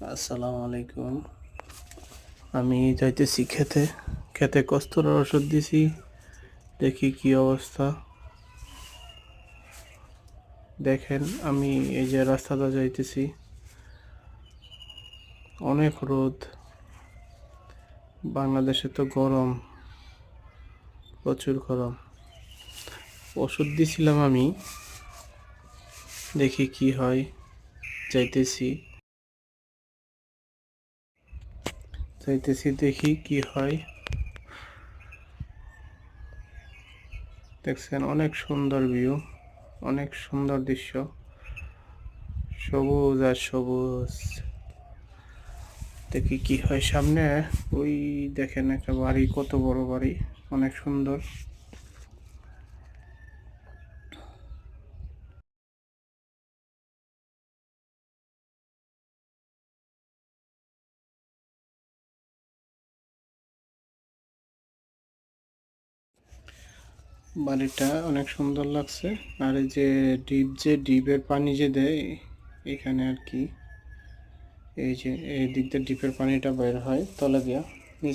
আসসালামু আলাইকুম। আমি যাইতেছি খেতে। খেতে কস্তুরার ওষুধ দিছি, দেখি কি অবস্থা। দেখেন আমি এই যে রাস্তাটা যাইতেছি, অনেক রোদ। বাংলাদেশে তো গরম, প্রচুর গরম। ওষুধ দিছিলাম আমি, দেখি কি হয়। যাইতেছি যাইতেছি দেখি কি হয়। দেখছেন অনেক সুন্দর ভিউ, অনেক সুন্দর দৃশ্য, সবুজ আর সবুজ। দেখি কি হয় সামনে। ওই দেখেন একটা বাড়ি, কত বড় বাড়ি, অনেক সুন্দর। বাড়িটা অনেক সুন্দর লাগছে। আর এই যে ডিপ, যে ডিপের পানি যে দেয় এখানে আর কি, এই যে এই দিক দিয়ে ডিপের পানিটা বের হয় তলে দিয়া।